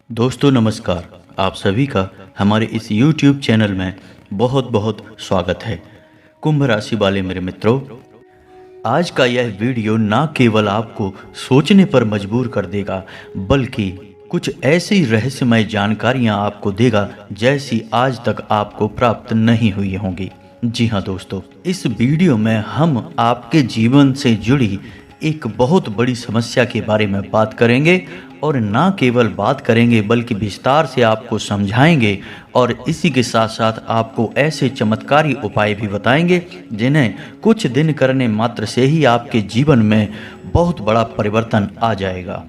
दोस्तों नमस्कार। आप सभी का हमारे इस YouTube चैनल में बहुत बहुत स्वागत है। कुंभ राशि वाले मेरे मित्रों, आज का यह वीडियो ना केवल आपको सोचने पर मजबूर कर देगा, बल्कि कुछ ऐसी रहस्यमय जानकारियां आपको देगा जैसी आज तक आपको प्राप्त नहीं हुई होंगी। जी हाँ दोस्तों, इस वीडियो में हम आपके जीवन से जुड़ी एक बहुत बड़ी समस्या के बारे में बात करेंगे और ना केवल बात करेंगे बल्कि विस्तार से आपको समझाएंगे और इसी के साथ साथ आपको ऐसे चमत्कारी उपाय भी बताएंगे जिन्हें कुछ दिन करने मात्र से ही आपके जीवन में बहुत बड़ा परिवर्तन आ जाएगा।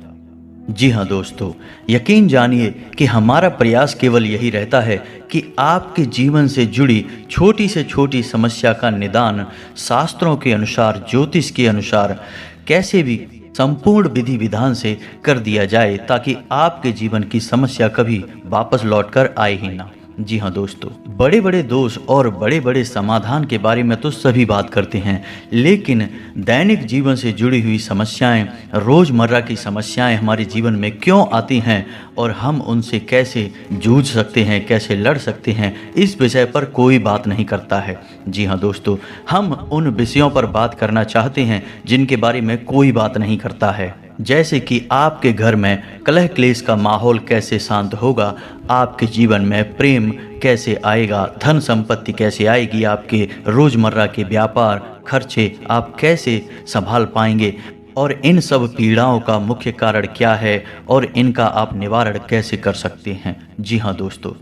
जी हाँ दोस्तों, यकीन जानिए कि हमारा प्रयास केवल यही रहता है कि आपके जीवन से जुड़ी छोटी से छोटी समस्या का निदान शास्त्रों के अनुसार, ज्योतिष के अनुसार कैसे भी संपूर्ण विधि विधान से कर दिया जाए ताकि आपके जीवन की समस्या कभी वापस लौटकर आए ही ना। जी हाँ दोस्तों, बड़े बड़े दोष और बड़े बड़े समाधान के बारे में तो सभी बात करते हैं, लेकिन दैनिक जीवन से जुड़ी हुई समस्याएं, रोज़मर्रा की समस्याएं हमारे जीवन में क्यों आती हैं और हम उनसे कैसे जूझ सकते हैं, कैसे लड़ सकते हैं, इस विषय पर कोई बात नहीं करता है। जी हाँ दोस्तों, हम उन विषयों पर बात करना चाहते हैं जिनके बारे में कोई बात नहीं करता है, जैसे कि आपके घर में कलह क्लेश का माहौल कैसे शांत होगा, आपके जीवन में प्रेम कैसे आएगा, धन संपत्ति कैसे आएगी, आपके रोज़मर्रा के व्यापार खर्चे आप कैसे संभाल पाएंगे और इन सब पीड़ाओं का मुख्य कारण क्या है और इनका आप निवारण कैसे कर सकते हैं। जी हाँ दोस्तों,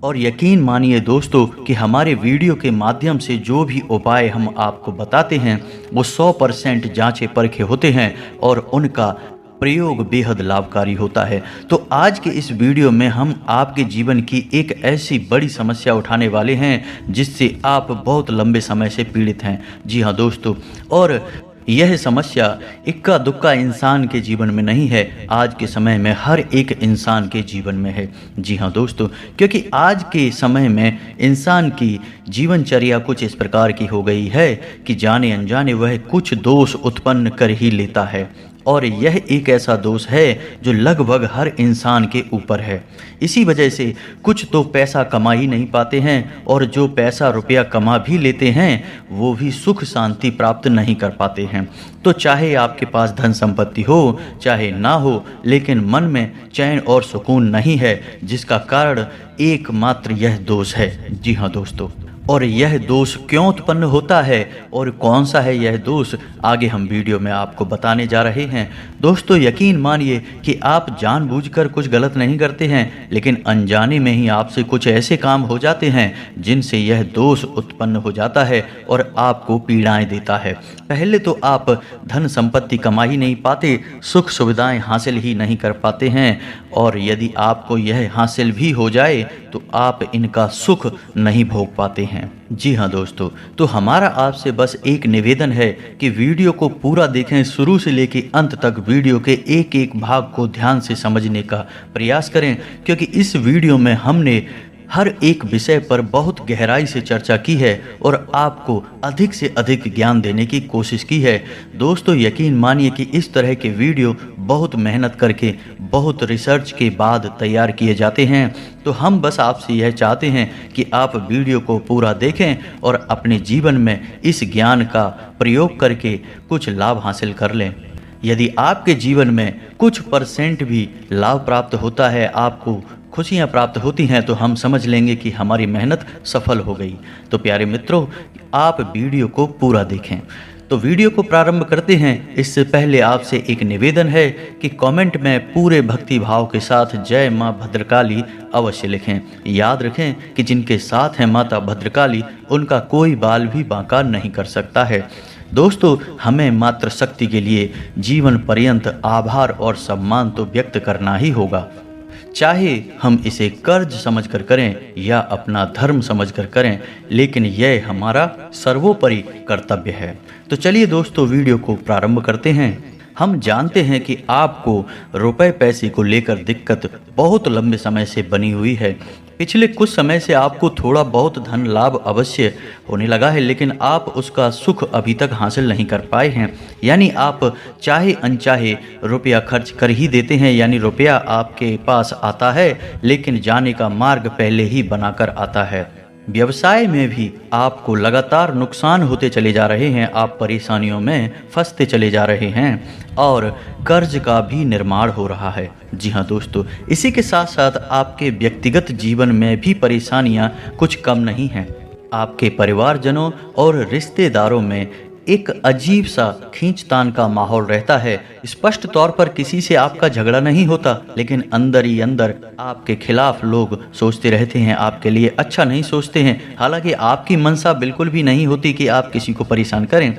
और यकीन मानिए दोस्तों कि हमारे वीडियो के माध्यम से जो भी उपाय हम आपको बताते हैं वो 100% जांचे परखे होते हैं और उनका प्रयोग बेहद लाभकारी होता है। तो आज के इस वीडियो में हम आपके जीवन की एक ऐसी बड़ी समस्या उठाने वाले हैं जिससे आप बहुत लंबे समय से पीड़ित हैं। जी हाँ दोस्तों, और यह समस्या इक्का दुक्का इंसान के जीवन में नहीं है, आज के समय में हर एक इंसान के जीवन में है। जी हाँ दोस्तों, क्योंकि आज के समय में इंसान की जीवनचर्या कुछ इस प्रकार की हो गई है कि जाने अनजाने वह कुछ दोष उत्पन्न कर ही लेता है और यह एक ऐसा दोष है जो लगभग हर इंसान के ऊपर है। इसी वजह से कुछ तो पैसा कमा ही नहीं पाते हैं और जो पैसा रुपया कमा भी लेते हैं वो भी सुख शांति प्राप्त नहीं कर पाते हैं। तो चाहे आपके पास धन संपत्ति हो चाहे ना हो, लेकिन मन में चैन और सुकून नहीं है, जिसका कारण एकमात्र यह दोष है। जी हाँ दोस्तों, और यह दोष क्यों उत्पन्न होता है और कौन सा है यह दोष, आगे हम वीडियो में आपको बताने जा रहे हैं। दोस्तों यकीन मानिए कि आप जानबूझकर कुछ गलत नहीं करते हैं, लेकिन अनजाने में ही आपसे कुछ ऐसे काम हो जाते हैं जिनसे यह दोष उत्पन्न हो जाता है और आपको पीड़ाएं देता है। पहले तो आप धन संपत्ति कमा ही नहीं पाते, सुख सुविधाएं हासिल ही नहीं कर पाते हैं, और यदि आपको यह हासिल भी हो जाए तो आप इनका सुख नहीं भोग पाते हैं। जी हाँ दोस्तों, तो हमारा आपसे बस एक निवेदन है कि वीडियो को पूरा देखें, शुरू से लेकर अंत तक वीडियो के एक एक भाग को ध्यान से समझने का प्रयास करें, क्योंकि इस वीडियो में हमने हर एक विषय पर बहुत गहराई से चर्चा की है और आपको अधिक से अधिक ज्ञान देने की कोशिश की है। दोस्तों यकीन मानिए कि इस तरह के वीडियो बहुत मेहनत करके, बहुत रिसर्च के बाद तैयार किए जाते हैं। तो हम बस आपसे यह चाहते हैं कि आप वीडियो को पूरा देखें और अपने जीवन में इस ज्ञान का प्रयोग करके कुछ लाभ हासिल कर लें। यदि आपके जीवन में कुछ % भी लाभ प्राप्त होता है, आपको खुशियाँ प्राप्त होती हैं, तो हम समझ लेंगे कि हमारी मेहनत सफल हो गई। तो प्यारे मित्रों, आप वीडियो को पूरा देखें। तो वीडियो को प्रारंभ करते हैं। इससे पहले आपसे एक निवेदन है कि कमेंट में पूरे भक्ति भाव के साथ जय माँ भद्रकाली अवश्य लिखें। याद रखें कि जिनके साथ है माता भद्रकाली उनका कोई बाल भी बांका नहीं कर सकता है। दोस्तों हमें मात्र शक्ति के लिए जीवन पर्यंत आभार और सम्मान तो व्यक्त करना ही होगा, चाहे हम इसे कर्ज समझकर करें या अपना धर्म समझकर करें, लेकिन यह हमारा सर्वोपरि कर्तव्य है। तो चलिए दोस्तों वीडियो को प्रारंभ करते हैं। हम जानते हैं कि आपको रुपए पैसे को लेकर दिक्कत बहुत लंबे समय से बनी हुई है पिछले कुछ समय से आपको थोड़ा बहुत धन लाभ अवश्य होने लगा है, लेकिन आप उसका सुख अभी तक हासिल नहीं कर पाए हैं। यानी आप चाहे अनचाहे रुपया खर्च कर ही देते हैं। यानी रुपया आपके पास आता है लेकिन जाने का मार्ग पहले ही बनाकर आता है। व्यवसाय में भी आपको लगातार नुकसान होते चले जा रहे हैं, आप परेशानियों में फंसते चले जा रहे हैं और कर्ज का भी निर्माण हो रहा है। जी हाँ दोस्तों, इसी के साथ साथ आपके व्यक्तिगत जीवन में भी परेशानियां कुछ कम नहीं हैं। आपके परिवारजनों और रिश्तेदारों में एक अजीब सा खींचतान का माहौल रहता है। स्पष्ट तौर पर किसी से आपका झगड़ा नहीं होता, लेकिन अंदर ही अंदर आपके खिलाफ लोग सोचते रहते हैं, आपके लिए अच्छा नहीं सोचते हैं। हालांकि आपकी मंशा बिल्कुल भी नहीं होती कि आप किसी को परेशान करें,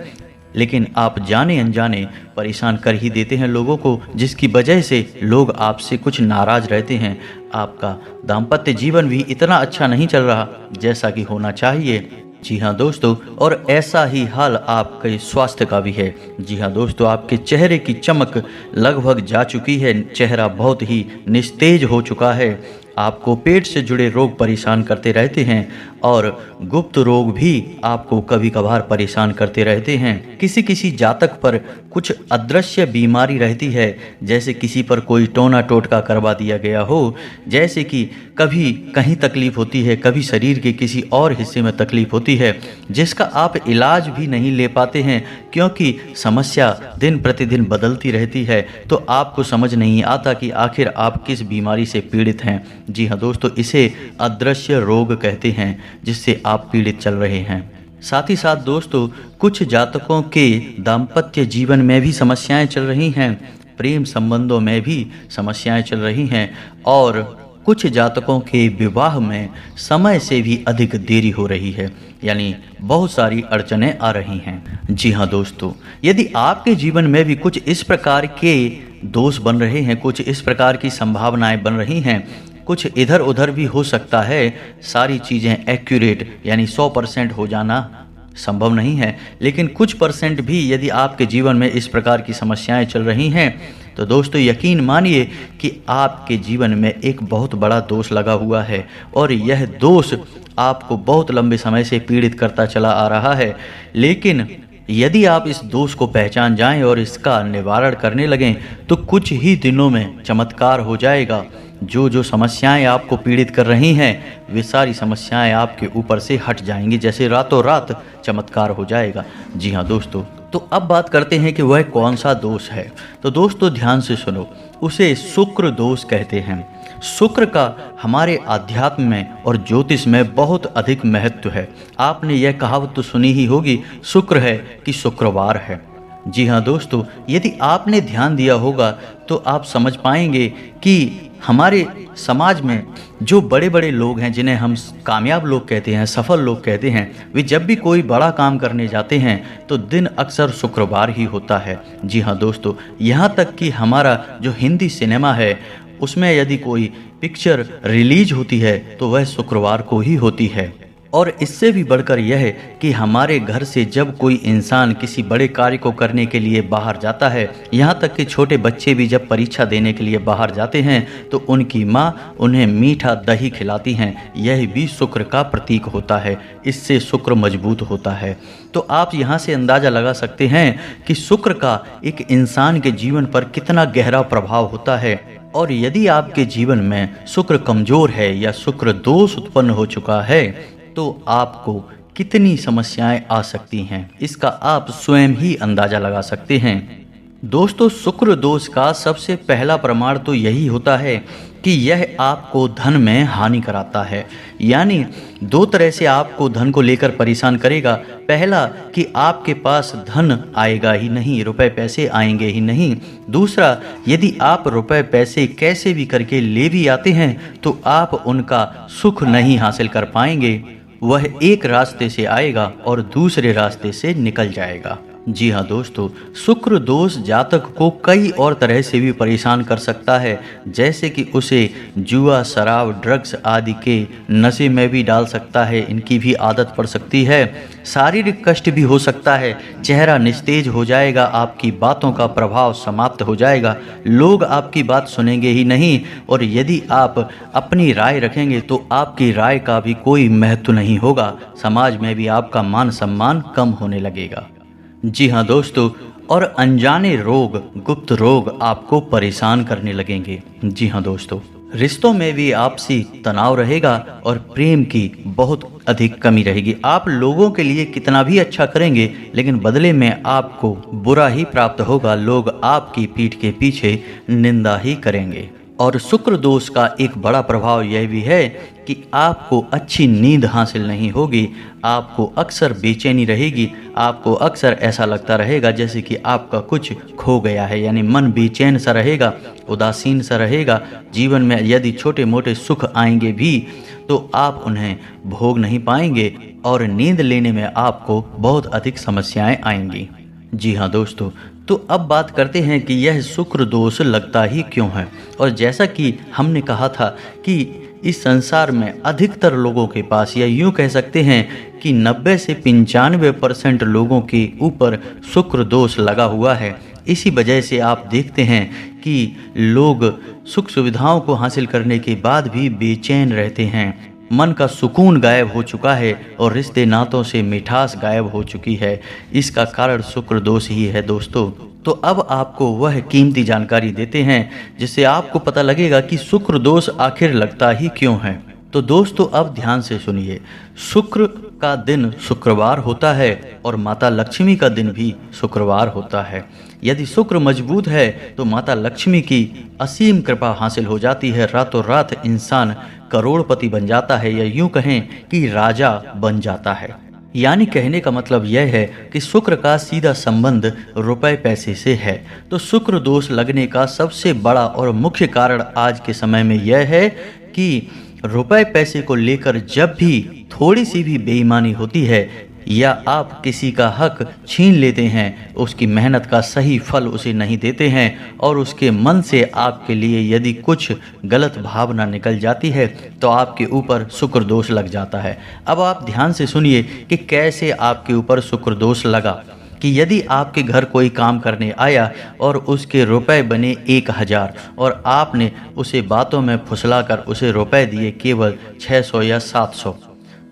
लेकिन आप जाने अनजाने परेशान कर ही देते हैं लोगों को, जिसकी वजह से लोग आपसे कुछ नाराज रहते हैं। आपका दाम्पत्य जीवन भी इतना अच्छा नहीं चल रहा जैसा कि होना चाहिए। जी हाँ दोस्तों, और ऐसा ही हाल आपके स्वास्थ्य का भी है। जी हाँ दोस्तों, आपके चेहरे की चमक लगभग जा चुकी है, चेहरा बहुत ही निस्तेज हो चुका है। आपको पेट से जुड़े रोग परेशान करते रहते हैं और गुप्त रोग भी आपको कभी कभार परेशान करते रहते हैं। किसी किसी जातक पर कुछ अदृश्य बीमारी रहती है, जैसे किसी पर कोई टोना टोटका करवा दिया गया हो। जैसे कि कभी कहीं तकलीफ होती है, कभी शरीर के किसी और हिस्से में तकलीफ होती है, जिसका आप इलाज भी नहीं ले पाते हैं, क्योंकि समस्या दिन प्रतिदिन बदलती रहती है। तो आपको समझ नहीं आता कि आखिर आप किस बीमारी से पीड़ित हैं। जी हाँ दोस्तों, इसे अदृश्य रोग कहते हैं, जिससे आप पीड़ित चल रहे हैं। साथ ही साथ दोस्तों, कुछ जातकों के दाम्पत्य जीवन में भी समस्याएं चल रही हैं, प्रेम संबंधों में भी समस्याएं चल रही हैं और कुछ जातकों के विवाह में समय से भी अधिक देरी हो रही है। यानी बहुत सारी अड़चनें आ रही हैं। जी हाँ दोस्तों, यदि आपके जीवन में भी कुछ इस प्रकार के दोष बन रहे हैं, कुछ इस प्रकार की संभावनाएं बन रही हैं, कुछ इधर उधर भी हो सकता है, सारी चीज़ें एक्यूरेट यानी 100% हो जाना संभव नहीं है, लेकिन कुछ परसेंट भी यदि आपके जीवन में इस प्रकार की समस्याएं चल रही हैं, तो दोस्तों यकीन मानिए कि आपके जीवन में एक बहुत बड़ा दोष लगा हुआ है और यह दोष आपको बहुत लंबे समय से पीड़ित करता चला आ रहा है। लेकिन यदि आप इस दोष को पहचान जाएं और इसका निवारण करने लगें, तो कुछ ही दिनों में चमत्कार हो जाएगा। जो समस्याएं आपको पीड़ित कर रही हैं, वे सारी समस्याएं आपके ऊपर से हट जाएंगी, जैसे रातों रात चमत्कार हो जाएगा। जी हाँ दोस्तों, तो अब बात करते हैं कि वह कौन सा दोष है। तो दोस्तों ध्यान से सुनो, उसे शुक्र दोष कहते हैं। शुक्र का हमारे आध्यात्म में और ज्योतिष में बहुत अधिक महत्व है। आपने यह कहावत तो सुनी ही होगी, शुक्र है कि शुक्रवार है। जी हाँ दोस्तों, यदि आपने ध्यान दिया होगा तो आप समझ पाएंगे कि हमारे समाज में जो बड़े बड़े लोग हैं, जिन्हें हम कामयाब लोग कहते हैं, सफल लोग कहते हैं, वे जब भी कोई बड़ा काम करने जाते हैं तो दिन अक्सर शुक्रवार ही होता है। जी हाँ दोस्तों, यहाँ तक कि हमारा जो हिंदी सिनेमा है, उसमें यदि कोई पिक्चर रिलीज होती है तो वह शुक्रवार को ही होती है। और इससे भी बढ़कर यह है कि हमारे घर से जब कोई इंसान किसी बड़े कार्य को करने के लिए बाहर जाता है, यहाँ तक कि छोटे बच्चे भी जब परीक्षा देने के लिए बाहर जाते हैं, तो उनकी माँ उन्हें मीठा दही खिलाती हैं। यह भी शुक्र का प्रतीक होता है, इससे शुक्र मजबूत होता है। तो आप यहाँ से अंदाज़ा लगा सकते हैं कि शुक्र का एक इंसान के जीवन पर कितना गहरा प्रभाव होता है। और यदि आपके जीवन में शुक्र कमज़ोर है या शुक्र दोष उत्पन्न हो चुका है, तो आपको कितनी समस्याएं आ सकती हैं, इसका आप स्वयं ही अंदाज़ा लगा सकते हैं। दोस्तों, शुक्र दोष का सबसे पहला प्रमाण तो यही होता है कि यह आपको धन में हानि कराता है। यानी दो तरह से आपको धन को लेकर परेशान करेगा। पहला कि आपके पास धन आएगा ही नहीं, रुपए पैसे आएंगे ही नहीं। दूसरा, यदि आप रुपए पैसे कैसे भी करके ले भी आते हैं तो आप उनका सुख नहीं हासिल कर पाएंगे। वह एक रास्ते से आएगा और दूसरे रास्ते से निकल जाएगा। जी हाँ दोस्तों, शुक्र दोष जातक को कई और तरह से भी परेशान कर सकता है, जैसे कि उसे जुआ, शराब, ड्रग्स आदि के नशे में भी डाल सकता है। इनकी भी आदत पड़ सकती है। शारीरिक कष्ट भी हो सकता है। चेहरा निस्तेज हो जाएगा, आपकी बातों का प्रभाव समाप्त हो जाएगा, लोग आपकी बात सुनेंगे ही नहीं, और यदि आप अपनी राय रखेंगे तो आपकी राय का भी कोई महत्व नहीं होगा। समाज में भी आपका मान सम्मान कम होने लगेगा। जी हाँ दोस्तों, और अनजाने रोग, गुप्त रोग आपको परेशान करने लगेंगे। जी हाँ दोस्तों, रिश्तों में भी आपसी तनाव रहेगा और प्रेम की बहुत अधिक कमी रहेगी। आप लोगों के लिए कितना भी अच्छा करेंगे, लेकिन बदले में आपको बुरा ही प्राप्त होगा। लोग आपकी पीठ के पीछे निंदा ही करेंगे। और शुक्र दोष का एक बड़ा प्रभाव यह भी है कि आपको अच्छी नींद हासिल नहीं होगी। आपको अक्सर बेचैनी रहेगी। आपको अक्सर ऐसा लगता रहेगा जैसे कि आपका कुछ खो गया है, यानी मन बेचैन सा रहेगा, उदासीन सा रहेगा। जीवन में यदि छोटे मोटे सुख आएंगे भी तो आप उन्हें भोग नहीं पाएंगे और नींद लेने में आपको बहुत अधिक समस्याएं आएंगी। जी हाँ दोस्तों, तो अब बात करते हैं कि यह शुक्र दोष लगता ही क्यों है। और जैसा कि हमने कहा था कि इस संसार में अधिकतर लोगों के पास, या यूँ कह सकते हैं कि 90 से 95% लोगों के ऊपर शुक्र दोष लगा हुआ है। इसी वजह से आप देखते हैं कि लोग सुख सुविधाओं को हासिल करने के बाद भी बेचैन रहते हैं। मन का सुकून गायब हो चुका है और रिश्ते नातों से मिठास गायब हो चुकी है। इसका कारण शुक्र दोष ही है दोस्तों। तो अब आपको वह कीमती जानकारी देते हैं जिससे आपको पता लगेगा कि शुक्र दोष आखिर लगता ही क्यों है। तो दोस्तों अब ध्यान से सुनिए। शुक्र का दिन शुक्रवार होता है और माता लक्ष्मी का दिन भी शुक्रवार होता है। यदि शुक्र मजबूत है तो माता लक्ष्मी की असीम कृपा हासिल हो जाती है। रातों रात इंसान करोड़पति बन जाता है, या यूं कहें कि राजा बन जाता है। यानी कहने का मतलब यह है कि शुक्र का सीधा संबंध रुपए पैसे से है। तो शुक्र दोष लगने का सबसे बड़ा और मुख्य कारण आज के समय में यह है कि रुपए पैसे को लेकर जब भी थोड़ी सी भी बेईमानी होती है या आप किसी का हक छीन लेते हैं, उसकी मेहनत का सही फल उसे नहीं देते हैं और उसके मन से आपके लिए यदि कुछ गलत भावना निकल जाती है तो आपके ऊपर शुक्र दोष लग जाता है। अब आप ध्यान से सुनिए कि कैसे आपके ऊपर शुक्र दोष लगा। कि यदि आपके घर कोई काम करने आया और उसके रुपए बने 1000 और आपने उसे बातों में फुसलाकर उसे रुपए दिए केवल 600 या 700,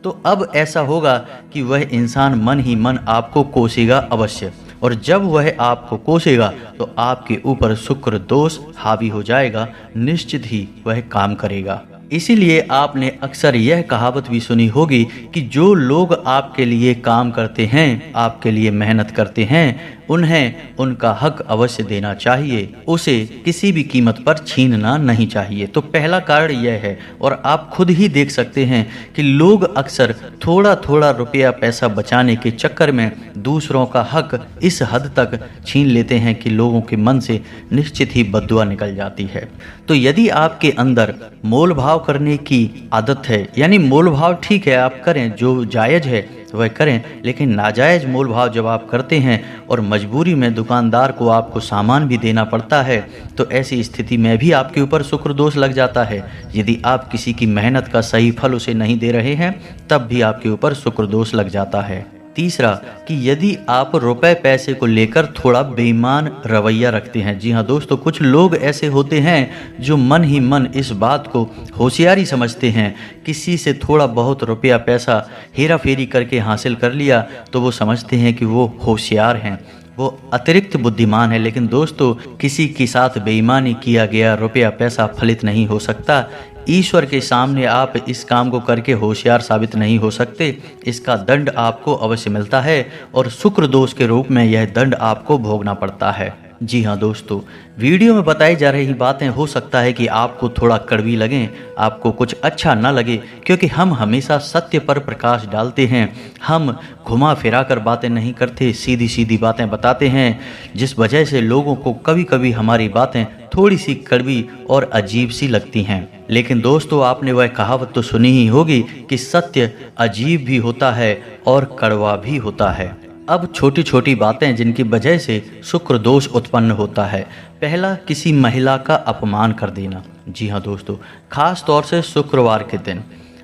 तो अब ऐसा होगा कि वह इंसान मन ही मन आपको कोसेगा अवश्य, और जब वह आपको कोसेगा तो आपके ऊपर शुक्र दोष हावी हो जाएगा। निश्चित ही वह काम करेगा। इसीलिए आपने अक्सर यह कहावत भी सुनी होगी कि जो लोग आपके लिए काम करते हैं, आपके लिए मेहनत करते हैं, उन्हें उनका हक अवश्य देना चाहिए, उसे किसी भी कीमत पर छीनना नहीं चाहिए। तो पहला कारण यह है। और आप खुद ही देख सकते हैं कि लोग अक्सर थोड़ा थोड़ा रुपया पैसा बचाने के चक्कर में दूसरों का हक इस हद तक छीन लेते हैं कि लोगों के मन से निश्चित ही बद्दुआ निकल जाती है। तो यदि आपके अंदर मोल भाव करने की आदत है, यानी मोल भाव ठीक है आप करें, जो जायज़ है वह करें, लेकिन नाजायज़ मोल भाव जब आप करते हैं और मजबूरी में दुकानदार को आपको सामान भी देना पड़ता है, तो ऐसी स्थिति में भी आपके ऊपर शुक्र दोष लग जाता है। यदि आप किसी की मेहनत का सही फल उसे नहीं दे रहे हैं तब भी आपके ऊपर शुक्र दोष लग जाता है। तीसरा, कि यदि आप रुपए पैसे को लेकर थोड़ा बेईमान रवैया रखते हैं। जी हाँ दोस्तों, कुछ लोग ऐसे होते हैं जो मन ही मन इस बात को होशियारी समझते हैं। किसी से थोड़ा बहुत रुपया पैसा हेरा फेरी करके हासिल कर लिया तो वो समझते हैं कि वो होशियार हैं, वो अतिरिक्त बुद्धिमान है। लेकिन दोस्तों, किसी के साथ बेईमानी किया गया रुपया पैसा फलित नहीं हो सकता। ईश्वर के सामने आप इस काम को करके होशियार साबित नहीं हो सकते। इसका दंड आपको अवश्य मिलता है और शुक्र दोष के रूप में यह दंड आपको भोगना पड़ता है। जी हाँ दोस्तों, वीडियो में बताई जा रही बातें हो सकता है कि आपको थोड़ा कड़वी लगें, आपको कुछ अच्छा न लगे, क्योंकि हम हमेशा सत्य पर प्रकाश डालते हैं। हम घुमा फिरा कर बातें नहीं करते, सीधी सीधी बातें बताते हैं, जिस वजह से लोगों को कभी कभी हमारी बातें थोड़ी सी कड़वी और अजीब सी लगती हैं। लेकिन दोस्तों, आपने वह कहावत तो सुनी ही होगी कि सत्य अजीब भी होता है और कड़वा भी होता है। अब छोटी छोटी बातें जिनकी वजह से शुक्र दोष उत्पन्न होता है। पहला, किसी महिला का अपमान कर देना। जी हाँ दोस्तों, खास तौर से शुक्रवार के दिन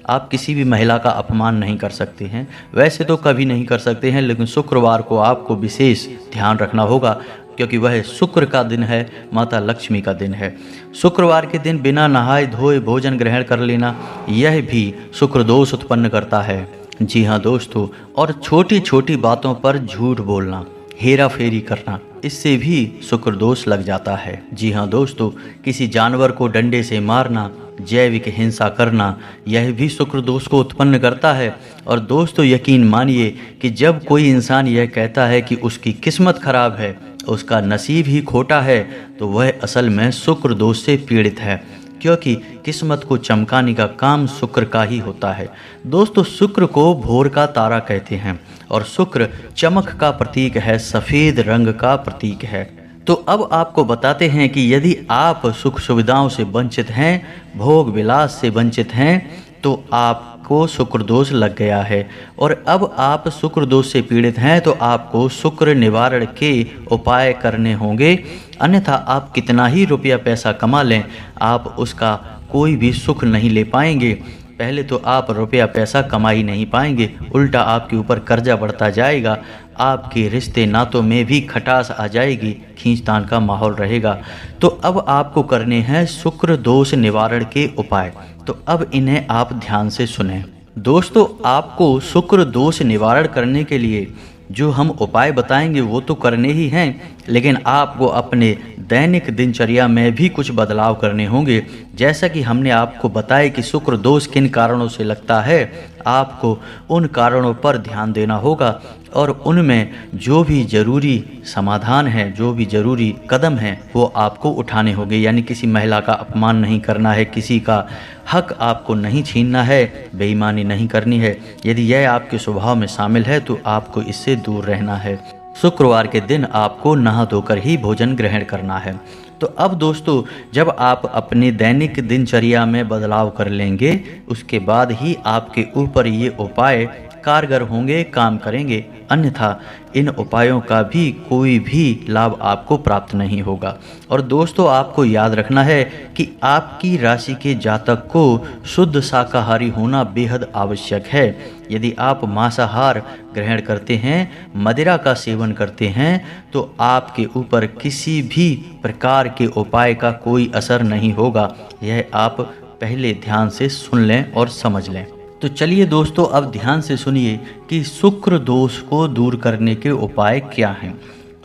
आप किसी भी महिला का अपमान नहीं कर सकते हैं। वैसे तो कभी नहीं कर सकते हैं, लेकिन शुक्रवार को आपको विशेष ध्यान रखना होगा, क्योंकि वह शुक्र का दिन है, माता लक्ष्मी का दिन है। शुक्रवार के दिन बिना नहाए धोए भोजन ग्रहण कर लेना, यह भी शुक्र दोष उत्पन्न करता है। जी हाँ दोस्तों, और छोटी छोटी बातों पर झूठ बोलना, हेरा फेरी करना, इससे भी शुक्र दोष लग जाता है। जी हाँ दोस्तों, किसी जानवर को डंडे से मारना, जैविक हिंसा करना, यह भी शुक्र दोष को उत्पन्न करता है। और दोस्तों यकीन मानिए कि जब कोई इंसान यह कहता है कि उसकी किस्मत खराब है, उसका नसीब ही खोटा है, तो वह असल में शुक्र दोष से पीड़ित है, क्योंकि किस्मत को चमकाने का काम शुक्र का ही होता है। दोस्तों शुक्र को भोर का तारा कहते हैं और शुक्र चमक का प्रतीक है, सफ़ेद रंग का प्रतीक है। तो अब आपको बताते हैं कि यदि आप सुख सुविधाओं से वंचित हैं, भोग विलास से वंचित हैं, तो आपको शुक्र दोष लग गया है। और अब आप शुक्र दोष से पीड़ित हैं तो आपको शुक्र निवारण के उपाय करने होंगे, अन्यथा आप कितना ही रुपया पैसा कमा लें, आप उसका कोई भी सुख नहीं ले पाएंगे। पहले तो आप रुपया पैसा कमा ही नहीं पाएंगे, उल्टा आपके ऊपर कर्जा बढ़ता जाएगा, आपके रिश्ते नातों में भी खटास आ जाएगी, खींचतान का माहौल रहेगा। तो अब आपको करने हैं शुक्र दोष निवारण के उपाय, तो अब इन्हें आप ध्यान से सुनें। दोस्तों आपको शुक्र दोष निवारण करने के लिए जो हम उपाय बताएंगे वो तो करने ही हैं, लेकिन आपको अपने दैनिक दिनचर्या में भी कुछ बदलाव करने होंगे। जैसा कि हमने आपको बताया कि शुक्र दोष किन कारणों से लगता है, आपको उन कारणों पर ध्यान देना होगा और उनमें जो भी ज़रूरी समाधान है, जो भी ज़रूरी कदम हैं, वो आपको उठाने होंगे। यानी किसी महिला का अपमान नहीं करना है, किसी का हक आपको नहीं छीनना है, बेईमानी नहीं करनी है। यदि यह आपके स्वभाव में शामिल है तो आपको इससे दूर रहना है। शुक्रवार के दिन आपको नहा धोकर ही भोजन ग्रहण करना है। तो अब दोस्तों जब आप अपनी दैनिक दिनचर्या में बदलाव कर लेंगे, उसके बाद ही आपके ऊपर ये उपाय कारगर होंगे, काम करेंगे, अन्यथा इन उपायों का भी कोई भी लाभ आपको प्राप्त नहीं होगा। और दोस्तों आपको याद रखना है कि आपकी राशि के जातक को शुद्ध शाकाहारी होना बेहद आवश्यक है। यदि आप मांसाहार ग्रहण करते हैं, मदिरा का सेवन करते हैं, तो आपके ऊपर किसी भी प्रकार के उपाय का कोई असर नहीं होगा। यह आप पहले ध्यान से सुन लें और समझ लें। तो चलिए दोस्तों अब ध्यान से सुनिए कि शुक्र दोष को दूर करने के उपाय क्या हैं।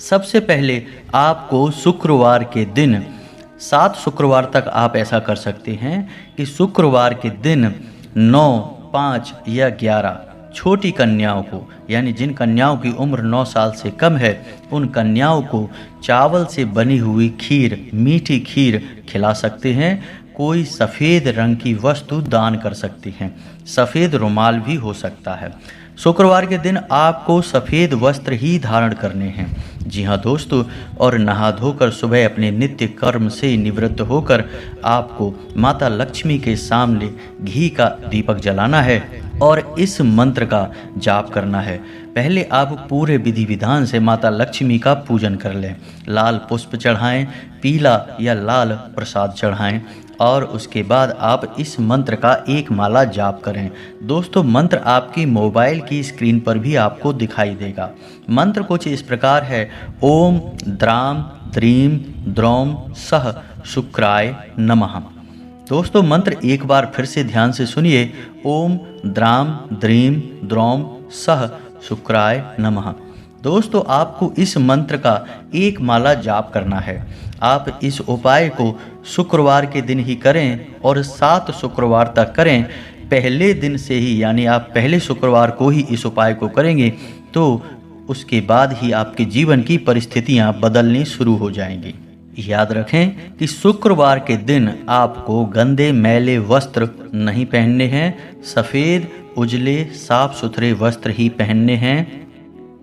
सबसे पहले आपको शुक्रवार के दिन 7 शुक्रवार तक आप ऐसा कर सकते हैं कि शुक्रवार के दिन 9, 5 या 11 छोटी कन्याओं को, यानी जिन कन्याओं की उम्र 9 साल से कम है, उन कन्याओं को चावल से बनी हुई खीर, मीठी खीर खिला सकते हैं। कोई सफ़ेद रंग की वस्तु दान कर सकती हैं, सफ़ेद रुमाल भी हो सकता है। शुक्रवार के दिन आपको सफ़ेद वस्त्र ही धारण करने हैं। जी हाँ दोस्तों, और नहा धोकर सुबह अपने नित्य कर्म से निवृत्त होकर आपको माता लक्ष्मी के सामने घी का दीपक जलाना है और इस मंत्र का जाप करना है। पहले आप पूरे विधि विधान से माता लक्ष्मी का पूजन कर लें, लाल पुष्प चढ़ाएं, पीला या लाल प्रसाद चढ़ाएं और उसके बाद आप इस मंत्र का एक माला जाप करें। दोस्तों मंत्र आपकी मोबाइल की स्क्रीन पर भी आपको दिखाई देगा। मंत्र कुछ इस प्रकार है, ओम द्राम द्रीम द्रौम सह शुक्राय नमः। दोस्तों मंत्र एक बार फिर से ध्यान से सुनिए, ओम द्राम द्रीम द्रौम सह शुक्राय नमः। दोस्तों आपको इस मंत्र का एक माला जाप करना है। आप इस उपाय को शुक्रवार के दिन ही करें और 7 शुक्रवार तक करें। पहले दिन से ही, यानी आप पहले शुक्रवार को ही इस उपाय को करेंगे तो उसके बाद ही आपके जीवन की परिस्थितियां बदलनी शुरू हो जाएंगी। याद रखें कि शुक्रवार के दिन आपको गंदे मैले वस्त्र नहीं पहनने हैं, सफ़ेद उजले साफ सुथरे वस्त्र ही पहनने हैं।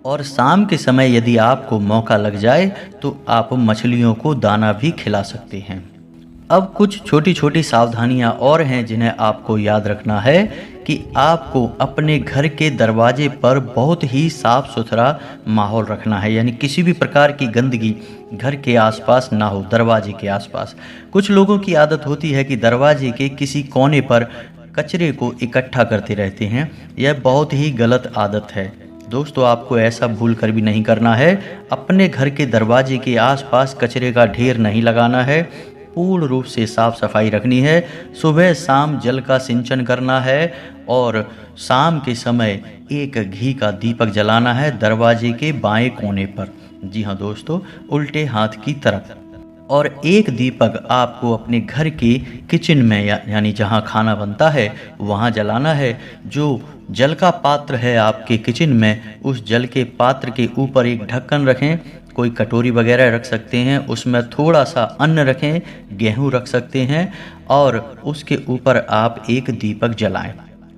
और शाम के समय यदि आपको मौका लग जाए तो आप मछलियों को दाना भी खिला सकते हैं। अब कुछ छोटी छोटी सावधानियां और हैं जिन्हें आपको याद रखना है कि आपको अपने घर के दरवाजे पर बहुत ही साफ सुथरा माहौल रखना है, यानी किसी भी प्रकार की गंदगी घर के आसपास ना हो, दरवाजे के आसपास। कुछ लोगों की आदत होती है कि दरवाजे के किसी कोने पर कचरे को इकट्ठा करते रहते हैं। यह बहुत ही गलत आदत है दोस्तों, आपको ऐसा भूल कर भी नहीं करना है। अपने घर के दरवाजे के आसपास कचरे का ढेर नहीं लगाना है, पूर्ण रूप से साफ सफाई रखनी है। सुबह शाम जल का सिंचन करना है और शाम के समय एक घी का दीपक जलाना है दरवाजे के बाएं कोने पर। जी हाँ दोस्तों, उल्टे हाथ की तरफ। और एक दीपक आपको अपने घर के किचन में यानी जहाँ खाना बनता है वहाँ जलाना है। जो जल का पात्र है आपके किचन में, उस जल के पात्र के ऊपर एक ढक्कन रखें, कोई कटोरी वगैरह रख सकते हैं, उसमें थोड़ा सा अन्न रखें, गेहूं रख सकते हैं और उसके ऊपर आप एक दीपक जलाएं।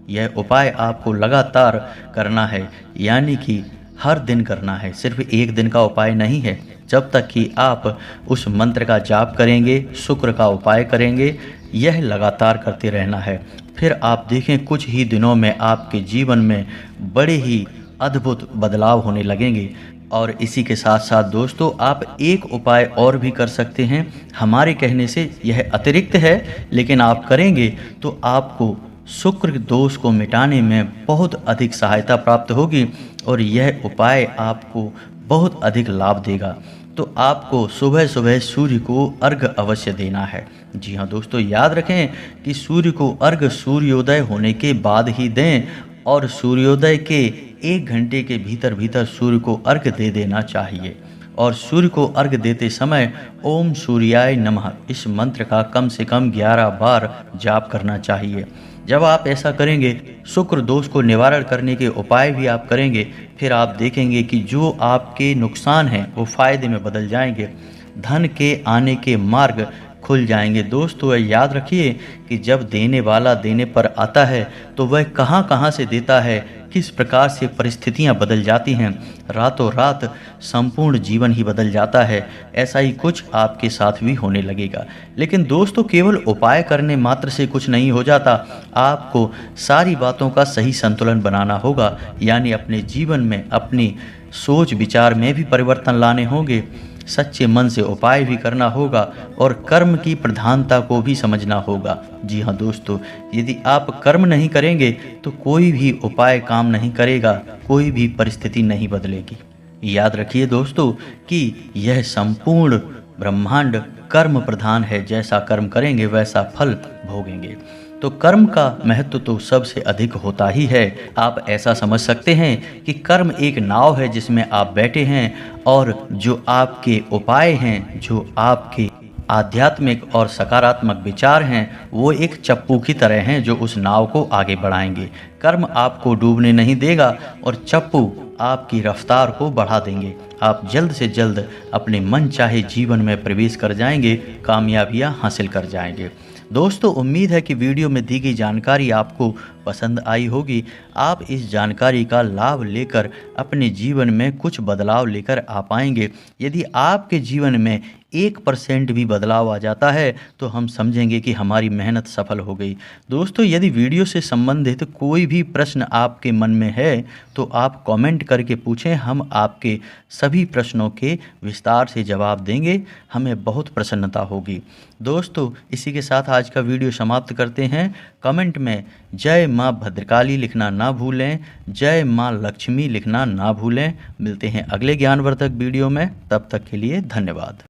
यह उपाय आपको लगातार करना है, यानी कि हर दिन करना है, सिर्फ एक दिन का उपाय नहीं है। जब तक कि आप उस मंत्र का जाप करेंगे, शुक्र का उपाय करेंगे, यह लगातार करते रहना है। फिर आप देखें कुछ ही दिनों में आपके जीवन में बड़े ही अद्भुत बदलाव होने लगेंगे। और इसी के साथ साथ दोस्तों, आप एक उपाय और भी कर सकते हैं। हमारे कहने से यह अतिरिक्त है, लेकिन आप करेंगे तो आपको शुक्र दोष को मिटाने में बहुत अधिक सहायता प्राप्त होगी और यह उपाय आपको बहुत अधिक लाभ देगा। तो आपको सुबह सुबह सूर्य को अर्घ अवश्य देना है। जी हाँ दोस्तों, याद रखें कि सूर्य को अर्घ सूर्योदय होने के बाद ही दें और सूर्योदय के 1 घंटे के भीतर भीतर सूर्य को अर्घ दे देना चाहिए। और सूर्य को अर्घ देते समय ओम सूर्याय नमः इस मंत्र का कम से कम 11 बार जाप करना चाहिए। जब आप ऐसा करेंगे, शुक्र दोष को निवारण करने के उपाय भी आप करेंगे, फिर आप देखेंगे कि जो आपके नुकसान हैं वो फायदे में बदल जाएंगे, धन के आने के मार्ग खुल जाएंगे। दोस्तों याद रखिए कि जब देने वाला देने पर आता है तो वह कहाँ कहाँ से देता है, किस प्रकार से परिस्थितियां बदल जाती हैं, रातों रात संपूर्ण जीवन ही बदल जाता है। ऐसा ही कुछ आपके साथ भी होने लगेगा। लेकिन दोस्तों, केवल उपाय करने मात्र से कुछ नहीं हो जाता, आपको सारी बातों का सही संतुलन बनाना होगा, यानी अपने जीवन में अपनी सोच विचार में भी परिवर्तन लाने होंगे, सच्चे मन से उपाय भी करना होगा और कर्म की प्रधानता को भी समझना होगा। जी हाँ दोस्तों, यदि आप कर्म नहीं करेंगे तो कोई भी उपाय काम नहीं करेगा, कोई भी परिस्थिति नहीं बदलेगी। याद रखिए दोस्तों कि यह संपूर्ण ब्रह्मांड कर्म प्रधान है, जैसा कर्म करेंगे वैसा फल भोगेंगे। तो कर्म का महत्व तो सबसे अधिक होता ही है। आप ऐसा समझ सकते हैं कि कर्म एक नाव है जिसमें आप बैठे हैं और जो आपके उपाय हैं, जो आपके आध्यात्मिक और सकारात्मक विचार हैं, वो एक चप्पू की तरह हैं जो उस नाव को आगे बढ़ाएंगे। कर्म आपको डूबने नहीं देगा और चप्पू आपकी रफ्तार को बढ़ा देंगे। आप जल्द से जल्द अपने मन चाहे जीवन में प्रवेश कर जाएंगे, कामयाबियां हासिल कर जाएंगे। दोस्तों, उम्मीद है कि वीडियो में दी गई जानकारी आपको पसंद आई होगी। आप इस जानकारी का लाभ लेकर अपने जीवन में कुछ बदलाव लेकर आ पाएंगे। यदि आपके जीवन में 1% भी बदलाव आ जाता है तो हम समझेंगे कि हमारी मेहनत सफल हो गई। दोस्तों, यदि वीडियो से संबंधित कोई भी प्रश्न आपके मन में है तो आप कमेंट करके पूछें, हम आपके सभी प्रश्नों के विस्तार से जवाब देंगे। हमें बहुत प्रसन्नता होगी। दोस्तों, इसी के साथ आज का वीडियो समाप्त करते हैं। कमेंट में जय माँ भद्रकाली लिखना ना भूलें, जय माँ लक्ष्मी लिखना ना भूलें। मिलते हैं अगले ज्ञानवर्धक वीडियो में, तब तक के लिए धन्यवाद।